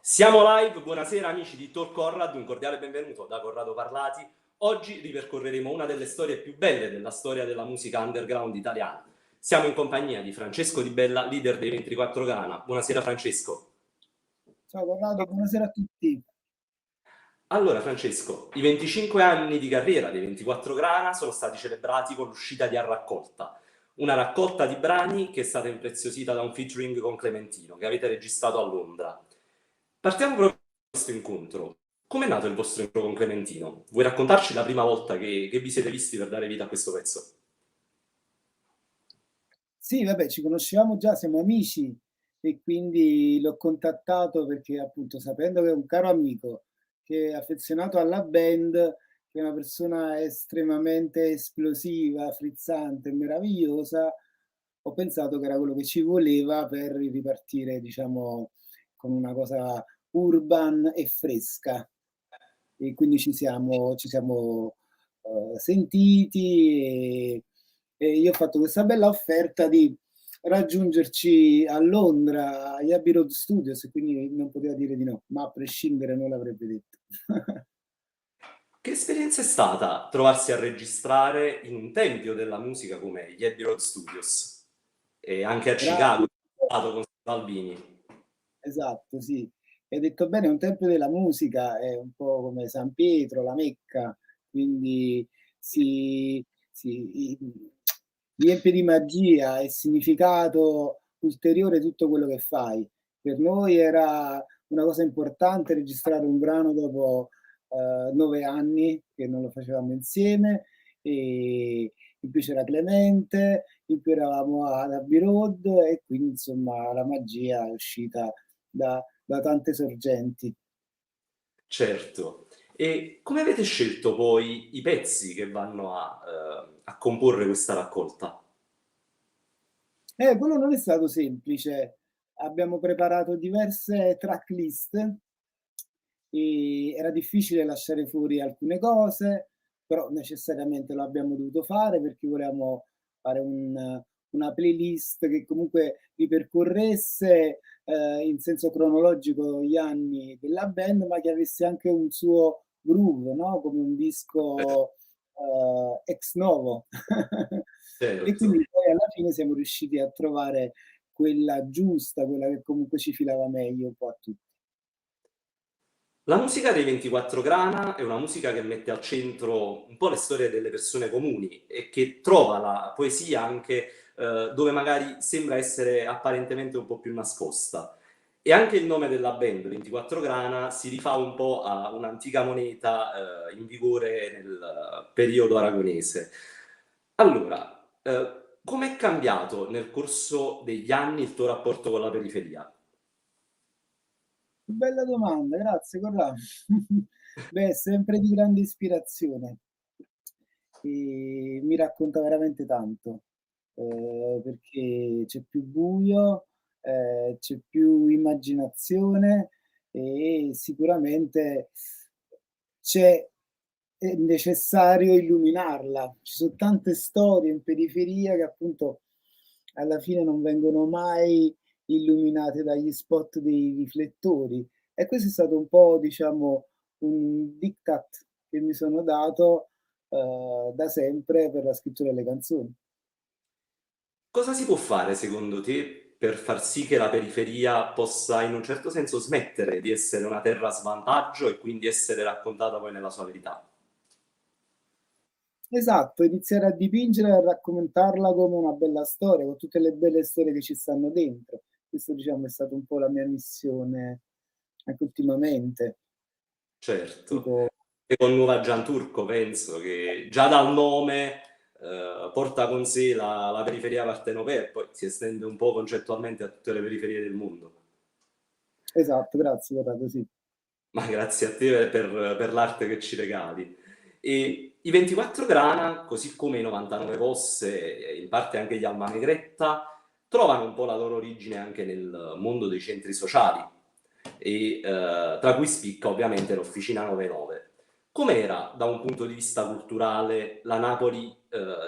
Siamo live, buonasera amici di Talk Corrad, un cordiale benvenuto da Corrado Parlati. Oggi ripercorreremo una delle storie più belle della storia della musica underground italiana. Siamo in compagnia di Francesco Di Bella, leader dei 24 Grana. Buonasera Francesco. Ciao Corrado, buonasera a tutti. Allora Francesco, i 25 anni di carriera dei 24 Grana sono stati celebrati con l'uscita di A Raccolta, una raccolta di brani che è stata impreziosita da un featuring con Clementino, che avete registrato a Londra. Partiamo proprio da questo incontro. Com'è nato il vostro incontro con Clementino? Vuoi raccontarci la prima volta che vi siete visti per dare vita a questo pezzo? Sì, vabbè, ci conosciamo già, siamo amici e quindi l'ho contattato perché appunto sapendo che è un caro amico, che è affezionato alla band, che è una persona estremamente esplosiva, frizzante e meravigliosa, ho pensato che era quello che ci voleva per ripartire, diciamo, con una cosa urban e fresca. E quindi ci siamo sentiti e io ho fatto questa bella offerta di raggiungerci a Londra, agli Abbey Road Studios, e quindi non poteva dire di no, ma a prescindere non l'avrebbe detto. Che esperienza è stata trovarsi a registrare in un tempio della musica come gli Abbey Road Studios e anche a Chicago, Bravo, con Salvini? esatto, sì. Hai detto bene, è un tempio della musica, è un po' come San Pietro, la Mecca, quindi si riempie di magia e significato ulteriore tutto quello che fai. Per noi era una cosa importante registrare un brano dopo 9 anni che non lo facevamo insieme, e in più c'era Clemente, in più eravamo ad Abbey Road e quindi insomma la magia è uscita da tante sorgenti. Certo. E come avete scelto poi i pezzi che vanno a comporre questa raccolta? Quello non è stato semplice. Abbiamo preparato diverse tracklist e era difficile lasciare fuori alcune cose, però necessariamente lo abbiamo dovuto fare perché volevamo fare una playlist che comunque ripercorresse in senso cronologico gli anni della band, ma che avesse anche un suo groove, no? Come un disco ex novo. E Certo. quindi poi alla fine siamo riusciti a trovare quella giusta, quella che comunque ci filava meglio un po' a tutti. La musica dei 24 Grana è una musica che mette al centro un po' le storie delle persone comuni e che trova la poesia anche dove magari sembra essere apparentemente un po' più nascosta. E anche il nome della band, 24 Grana, si rifà un po' a un'antica moneta in vigore nel periodo aragonese. Allora, com'è cambiato nel corso degli anni il tuo rapporto con la periferia? Bella domanda, grazie Corrado. Beh, sempre di grande ispirazione. E mi racconta veramente tanto, perché c'è più buio, c'è più immaginazione e sicuramente c'è è necessario illuminarla. Ci sono tante storie in periferia che appunto alla fine non vengono mai illuminate dagli spot dei riflettori. E questo è stato un po', diciamo, un diktat che mi sono dato da sempre per la scrittura delle canzoni. Cosa si può fare secondo te per far sì che la periferia possa in un certo senso smettere di essere una terra a svantaggio e quindi essere raccontata poi nella sua verità? Esatto, iniziare a dipingere e a raccontarla come una bella storia, con tutte le belle storie che ci stanno dentro. Questo, diciamo, è stata un po' la mia missione anche ultimamente. Certo. Tipo, E con Nuova Gianturco penso che già dal nome porta con sé la periferia partenopea e poi si estende un po' concettualmente a tutte le periferie del mondo. esatto, grazie, Corrado, sì. Ma grazie a te per l'arte che ci regali. E i 24 Grana, così come i 99 Posse e in parte anche gli Alma Negretta, trovano un po' la loro origine anche nel mondo dei centri sociali, e, tra cui spicca ovviamente l'Officina 99. Com'era da un punto di vista culturale la Napoli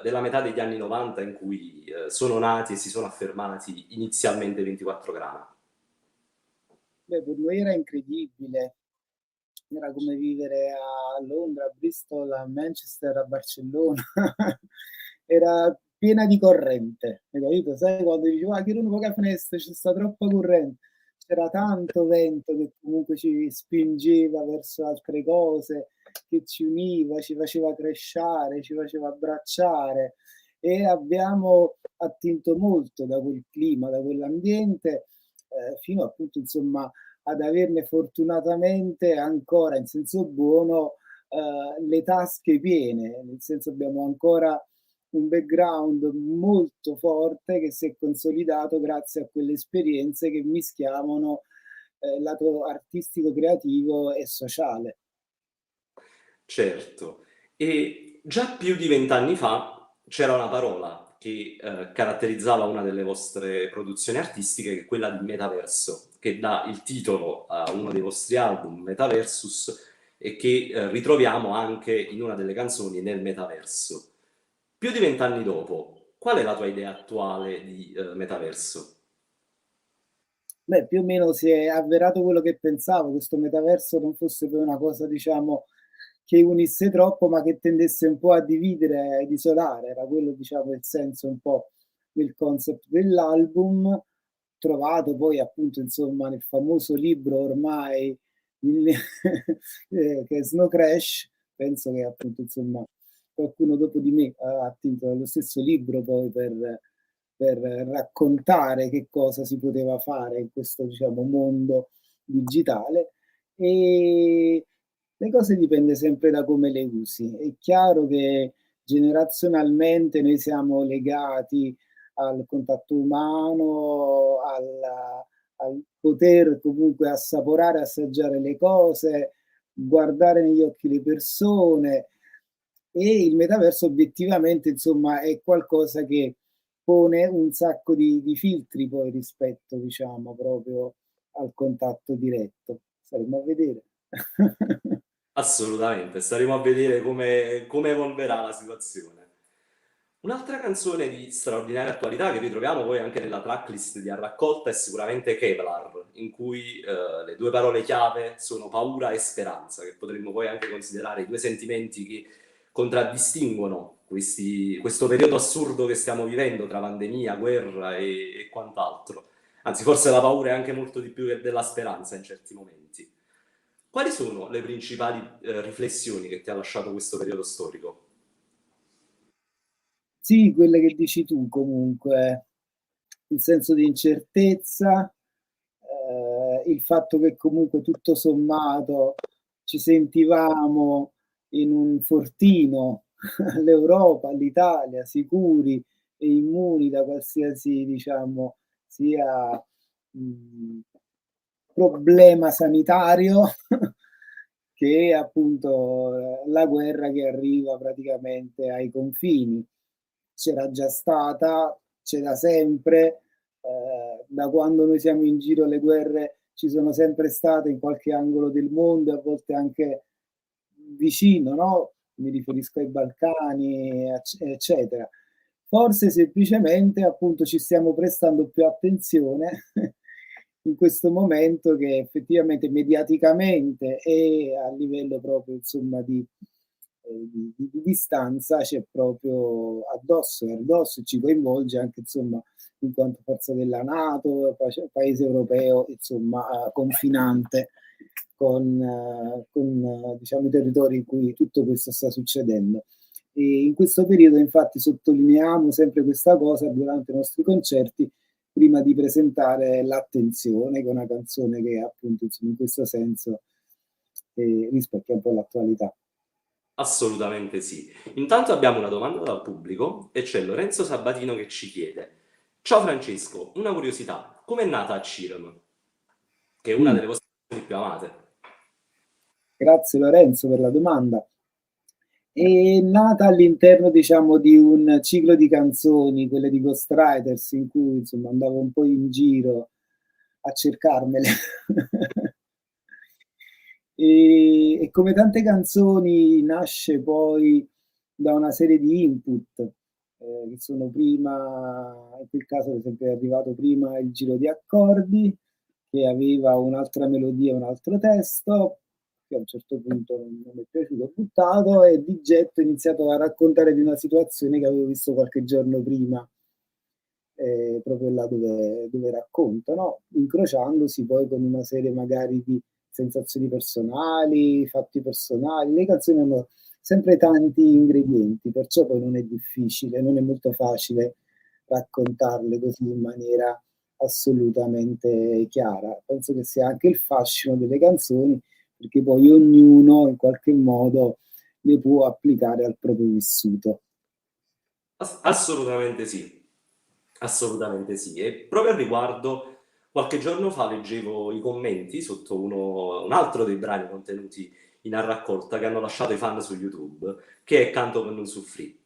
della metà degli anni 90 in cui sono nati e si sono affermati inizialmente i 24 Grana? Beh, per noi era incredibile. Era come vivere a Londra, a Bristol, a Manchester, a Barcellona. Era piena di corrente, hai capito? Sai quando dici: "Ah, chiudi un po' la finestra, ci sta troppa corrente". C'era tanto vento che comunque ci spingeva verso altre cose, che ci univa, ci faceva crescere, ci faceva abbracciare e abbiamo attinto molto da quel clima, da quell'ambiente, fino appunto insomma ad averne fortunatamente ancora in senso buono, le tasche piene, nel senso abbiamo ancora un background molto forte che si è consolidato grazie a quelle esperienze che mischiavano, lato artistico, creativo e sociale. Certo. E già più di 20 anni fa c'era una parola che, caratterizzava una delle vostre produzioni artistiche, che è quella di metaverso, che dà il titolo a uno dei vostri album, Metaversus, e che, ritroviamo anche in una delle canzoni nel metaverso. Più di 20 anni dopo, qual è la tua idea attuale di, metaverso? Beh, più o meno si è avverato quello che pensavo, questo metaverso non fosse poi una cosa, diciamo, che unisse troppo, ma che tendesse un po' a dividere ed isolare. Era quello, diciamo, il senso un po' del concept dell'album, trovato poi appunto, insomma, nel famoso libro ormai il che è Snow Crash. Penso che appunto, insomma, qualcuno dopo di me ha attinto dallo stesso libro poi per raccontare che cosa si poteva fare in questo, diciamo, mondo digitale. E le cose dipende sempre da come le usi. È chiaro che generazionalmente noi siamo legati al contatto umano, al poter comunque assaporare, assaggiare le cose, guardare negli occhi le persone e il metaverso obiettivamente, insomma, è qualcosa che pone un sacco di filtri poi rispetto, diciamo, proprio al contatto diretto. Staremo a vedere. Assolutamente, staremo a vedere come evolverà la situazione. Un'altra canzone di straordinaria attualità che ritroviamo poi anche nella tracklist di A Raccolta è sicuramente Kevlar, in cui le due parole chiave sono paura e speranza, che potremmo poi anche considerare i due sentimenti che contraddistinguono questo periodo assurdo che stiamo vivendo tra pandemia, guerra e quant'altro. Anzi, forse la paura è anche molto di più che della speranza in certi momenti. Quali sono le principali riflessioni che ti ha lasciato questo periodo storico? Sì, quelle che dici tu comunque, il senso di incertezza, il fatto che comunque tutto sommato ci sentivamo in un fortino, l'Europa, l'Italia, sicuri e immuni da qualsiasi, diciamo, sia problema sanitario che appunto la guerra che arriva praticamente ai confini. C'era già stata, c'è da sempre, da quando noi siamo in giro le guerre ci sono sempre state in qualche angolo del mondo, a volte anche vicino, no? Mi riferisco ai Balcani, eccetera. Forse semplicemente appunto ci stiamo prestando più attenzione in questo momento che effettivamente mediaticamente e a livello proprio insomma di distanza c'è proprio addosso, è addosso e ci coinvolge anche insomma in quanto forza della NATO, paese europeo insomma confinante con diciamo i territori in cui tutto questo sta succedendo. E in questo periodo infatti sottolineiamo sempre questa cosa durante i nostri concerti prima di presentare l'attenzione, che è una canzone che appunto insomma, in questo senso rispecchia un po' l'attualità. Assolutamente sì. Intanto abbiamo una domanda dal pubblico e c'è Lorenzo Sabatino che ci chiede: Ciao Francesco, una curiosità, com'è nata Cirem, che è una Mm, delle vostre canzoni più amate? grazie Lorenzo per la domanda. È nata all'interno, diciamo, di un ciclo di canzoni, quelle di Ghostwriters, in cui insomma andavo un po' in giro a cercarmele. E come tante canzoni nasce poi da una serie di input, che sono prima, in quel caso ad esempio è arrivato prima il giro di accordi, che aveva un'altra melodia, un altro testo, che a un certo punto non mi è piaciuto, ho buttato e di getto ho iniziato a raccontare di una situazione che avevo visto qualche giorno prima, proprio là dove racconto, no? Incrociandosi poi con una serie magari di sensazioni personali, fatti personali. Le canzoni hanno sempre tanti ingredienti, perciò poi non è difficile, non è molto facile raccontarle così in maniera assolutamente chiara. Penso che sia anche il fascino delle canzoni, perché poi ognuno in qualche modo le può applicare al proprio vissuto. Assolutamente sì, assolutamente sì. E proprio al riguardo, qualche giorno fa leggevo i commenti sotto un altro dei brani contenuti in A Raccolta che hanno lasciato i fan su YouTube, che è Canto per non soffrì.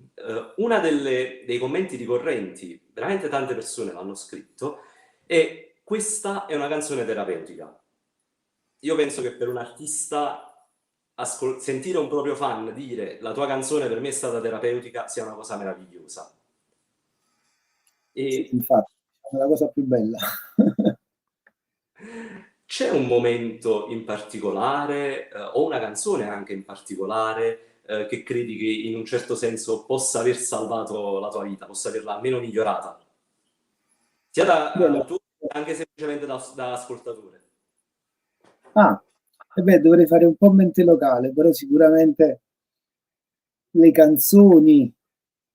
Una dei commenti ricorrenti, veramente tante persone l'hanno scritto, è: questa è una canzone terapeutica. Io penso che per un artista sentire un proprio fan dire la tua canzone per me è stata terapeutica sia una cosa meravigliosa. Sì, E infatti, è la cosa più bella. c'è un momento in particolare, o una canzone anche in particolare, che credi che in un certo senso possa aver salvato la tua vita, possa averla almeno migliorata, sia Bella. da tu, anche semplicemente da ascoltatore? Ah, e beh, dovrei fare un po' mente locale, però sicuramente le canzoni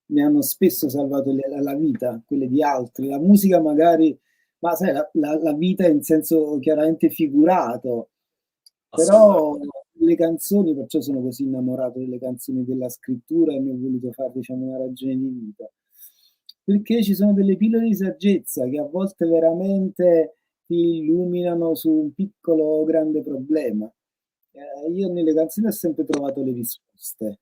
mi hanno spesso salvato la vita, quelle di altri. La musica magari, ma sai, la vita in senso chiaramente figurato, Assolutamente. però le canzoni, perciò sono così innamorato delle canzoni, della scrittura e ne ho voluto fare, diciamo, una ragione di vita. Perché ci sono delle pillole di saggezza che a volte veramente ti illuminano su un piccolo o grande problema. Io nelle canzoni ho sempre trovato le risposte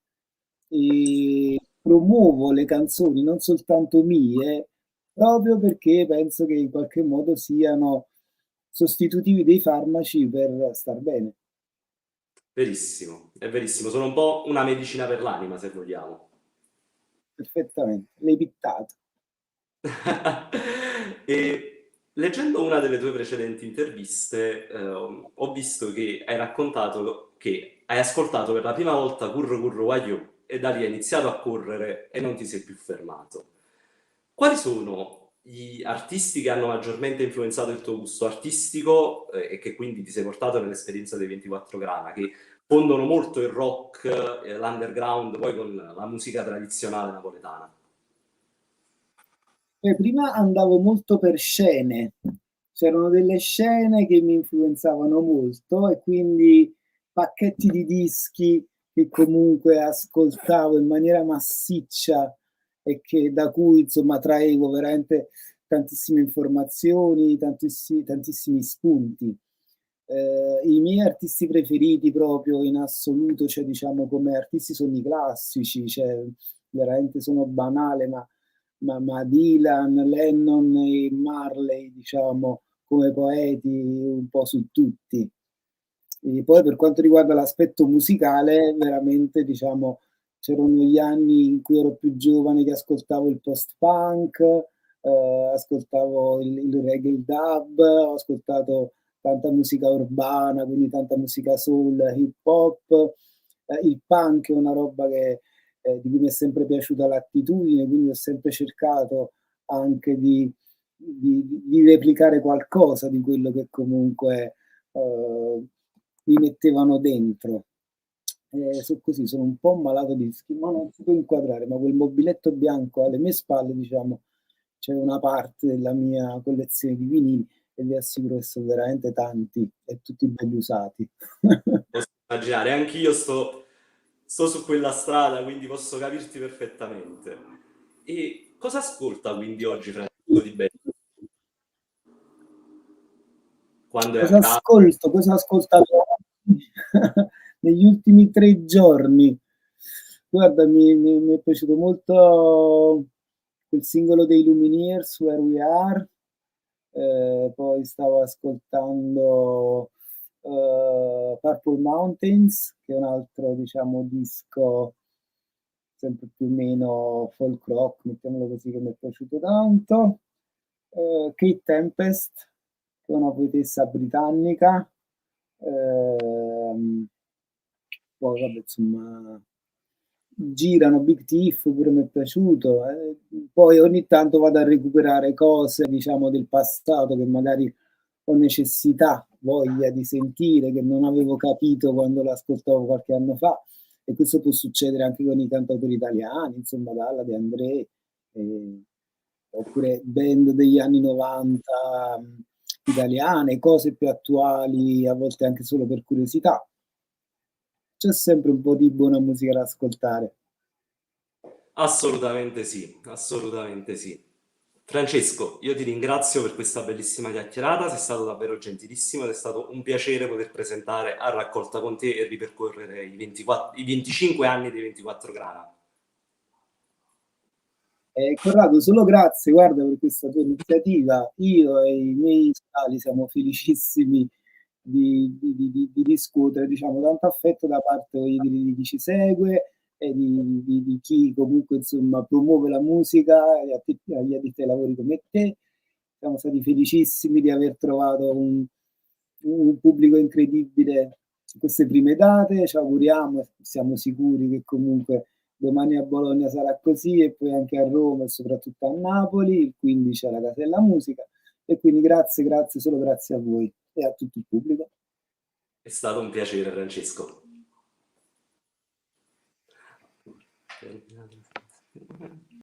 e promuovo le canzoni non soltanto mie, proprio perché penso che in qualche modo siano sostitutivi dei farmaci per star bene. Verissimo, è verissimo. Sono un po' una medicina per l'anima, se vogliamo. Perfettamente, l'hai pittato. E leggendo una delle tue precedenti interviste, ho visto che hai raccontato che hai ascoltato per la prima volta Curro Curro Waiu e da lì hai iniziato a correre e non ti sei più fermato. Quali sono gli artisti che hanno maggiormente influenzato il tuo gusto artistico, e che quindi ti sei portato nell'esperienza dei 24 Grana, che fondono molto il rock, l'underground, poi con la musica tradizionale napoletana? Prima andavo molto per scene, c'erano delle scene che mi influenzavano molto e quindi pacchetti di dischi che comunque ascoltavo in maniera massiccia e che, da cui insomma traevo veramente tantissime informazioni, tantissimi spunti. I miei artisti preferiti proprio in assoluto, cioè diciamo come artisti sono i classici, cioè veramente sono banale, ma Dylan, Lennon e Marley, diciamo, come poeti un po' su tutti. E poi per quanto riguarda l'aspetto musicale, veramente, diciamo, c'erano gli anni in cui ero più giovane che ascoltavo il post-punk, ascoltavo il reggae, il dub, ho ascoltato tanta musica urbana, quindi tanta musica soul, hip hop. Il punk è una roba di cui mi è sempre piaciuta l'attitudine, quindi ho sempre cercato anche di replicare qualcosa di quello che comunque mi mettevano dentro. Così, sono un po' malato di ma non si può inquadrare, ma quel mobiletto bianco alle mie spalle, diciamo, c'è una parte della mia collezione di vinili e vi assicuro che sono veramente tanti e tutti belli usati. Posso immaginare, anch'io sto su quella strada, quindi posso capirti perfettamente. E cosa ascolta quindi oggi Francesco Di Bello? Quando è a casa? Cosa ho ascoltato negli ultimi 3 giorni? Guarda, mi è piaciuto molto il singolo dei Lumineers, Where We Are. Poi stavo ascoltando Purple Mountains, che è un altro, diciamo, disco sempre più o meno folk rock, mettiamolo così, che mi è piaciuto tanto. Kate Tempest, è una poetessa britannica. Poi vabbè, insomma, girano Big Thief, pure mi è piaciuto. Poi ogni tanto vado a recuperare cose, diciamo, del passato che magari ho necessità, voglia di sentire, che non avevo capito quando l'ascoltavo qualche anno fa. E questo può succedere anche con i cantautori italiani, insomma, Dalla, De André, oppure band degli anni 90 italiane, cose più attuali, a volte anche solo per curiosità. C'è sempre un po' di buona musica da ascoltare. Assolutamente sì, assolutamente sì. Francesco, io ti ringrazio per questa bellissima chiacchierata, sei stato davvero gentilissimo ed è stato un piacere poter presentare a Raccolta con te e ripercorrere i 25 anni dei 24 grana. Corrado, solo grazie, guarda, per questa tua iniziativa. Io e i miei scali siamo felicissimi di discutere, diciamo, tanto affetto da parte di chi ci segue e di chi comunque, insomma, promuove la musica e agli addetti ai lavori come te. Siamo stati felicissimi di aver trovato un pubblico incredibile su queste prime date. Ci auguriamo, siamo sicuri che comunque domani a Bologna sarà così e poi anche a Roma e soprattutto a Napoli, il 15 alla Casa della Musica. E quindi grazie, grazie, solo grazie a voi e a tutto il pubblico. È stato un piacere, Francesco.